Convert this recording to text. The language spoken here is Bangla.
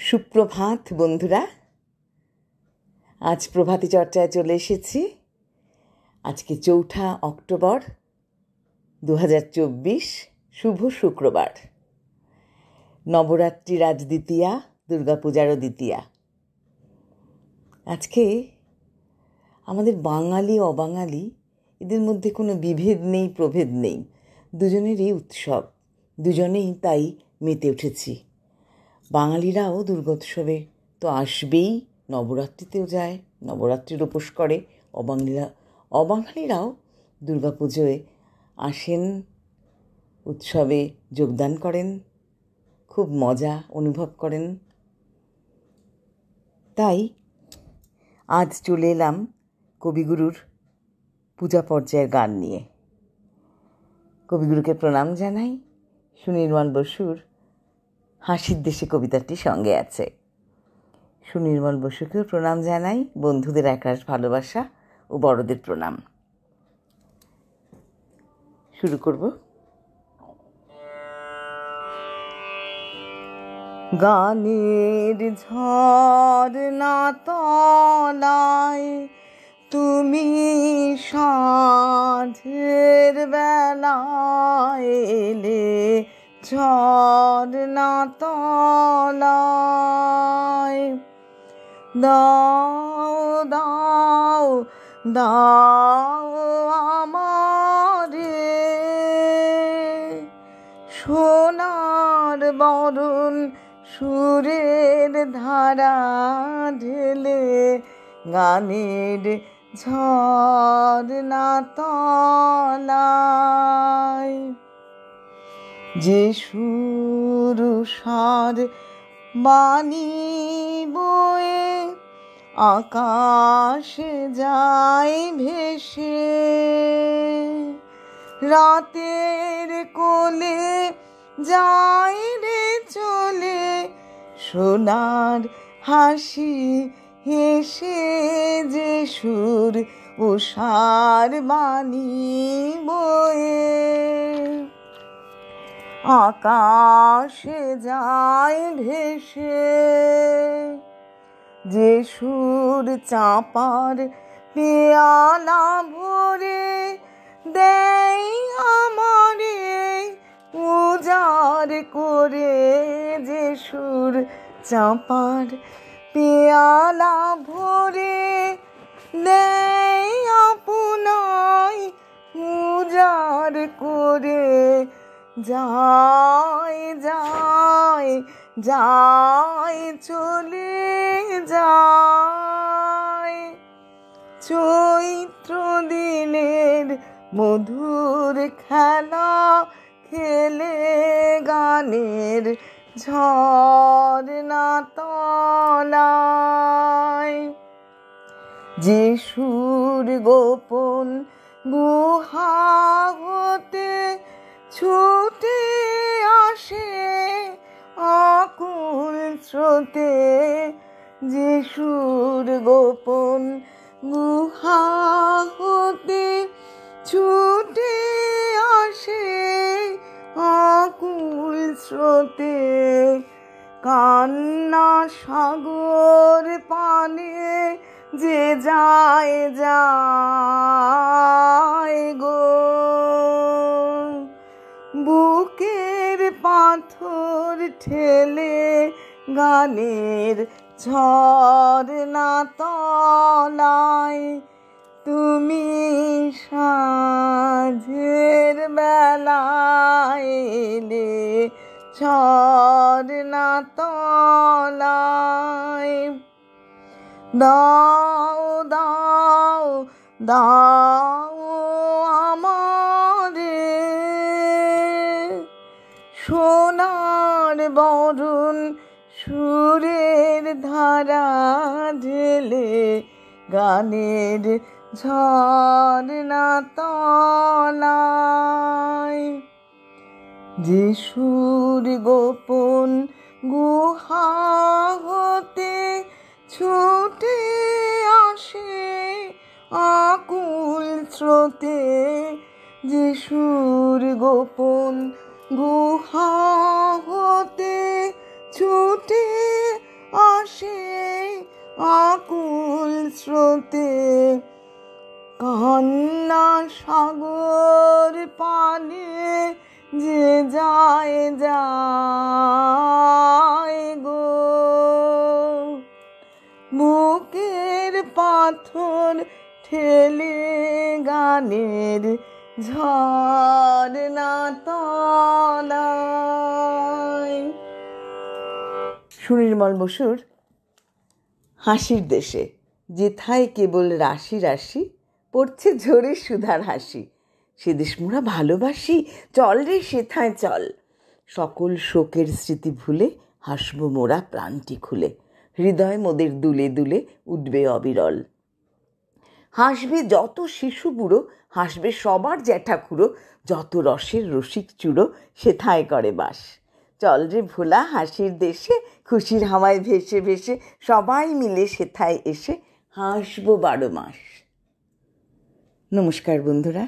সুপ্রভাত বন্ধুরা, আজ প্রভাতী চর্চায় চলে এসেছি। আজকে 4 অক্টোবর 2024, শুভ শুক্রবার। নবরাত্রির আজ দ্বিতীয়া, দুর্গাপূজারও দ্বিতীয়া। আজকে আমাদের বাঙালি অবাঙালি এদের মধ্যে কোনো বিভেদ নেই, প্রভেদ নেই, দুজনেরই উৎসব, দুজনেই তাই মেতে উঠেছি। বাঙালিরাও দুর্গোৎসবে তো আসবেই, নবরাত্রিতেও যায়, নবরাত্রির উপোস করে। অবাঙালিরাও দুর্গাপুজোয় আসেন, উৎসবে যোগদান করেন, খুব মজা অনুভব করেন। তাই আজ চলে এলাম কবিগুরুর পূজা পর্যায়ের গান নিয়ে। কবিগুরুকে প্রণাম জানাই। সুনির্মল বসুর হাসির দেশে কবিতাটি সঙ্গে আছে। সুনির্মল বসুকেও প্রণাম জানাই, বন্ধুদের একরাশ ভালোবাসা ও বড়দের প্রণাম। শুরু করব। গানের ঝর্ণা তলায় তুমি সাঁঝের বেলায় এলে, ঝর্ণা তলায় দাও দাও দাও আমারে সোনার বরণ, সুরের ধারা ঢেলে, গানের ঝর্ণা তলায় যে সুরসার বাণী বয়ে আকাশে যায় ভেসে, রাতের কোলে যায় রে চলে, সোনার হাসি হেসে যে সুর উষার বাণী বয়ে আকাশে যায় ভেসে, যে সুর চাঁপার পেয়ালা ভরে দেয় আমারে উজাড় করে, যে সুর চাঁপার পেয়ালা ভরে দেয় আপনায় উজাড় করে, যায় যায় যায় চলে যায়, চৈত্র দিনের মধুর খেলা খেলে, গানের ঝর্ণা তলায় যে সুর গোপন গুহা হতে ছুটে আসে আকুল স্রোতে, যে সুর গোপন গুহা হতে ছুটে আসে আকুল স্রোতে, কান্না সাগর পানে যে যায় যায় গো, বুকের পাথর ঠেলে গানের ঝর্ণা তলায় তুমি সাঁঝের বেলায় এলে, ঝর্ণা তলায় দাও দাও দাও আমারে সোনার বরণ, সুরের ধারা ঢেলে, গানের ঝর্ণা তলায় যে সুর গোপন গুহা হতে ছুটে আসে আকুল স্রোতে, যে সুর গোপন গুহা হতে ছুটে ভাসে আকুল স্রোতে, কান্না সাগর পানে যে যায় যায় গো। বুকের পাথর ঠেলে গানের ঝর্ণা তলায়। সুনির্মল বসুর হাসির দেশে যেথায় কেবল রাশি রাশি, পড়ছে ঝরে সুধার হাসি। সে দেশ মোরা ভালোবাসি, চল রে সেথায় চল। সকল শোকের স্মৃতি ভুলে হাসবো মোরা প্রাণটি খুলে, হৃদয় মোদের দুলে দুলে উঠবে অবিরল। হাসবে যত শিশু বুড়ো, হাসবে সবার জ্যাঠাখুড়ো, যত রসের রসিক চূড়ো সেথায় করে বাস। চল রে ভোলা হাসির দেশে, খুশির হাওয়ায় ভেসে ভেসে সবাই মিলে সেথায় এসে হাসবো 12 মাস। নমস্কার বন্ধুরা।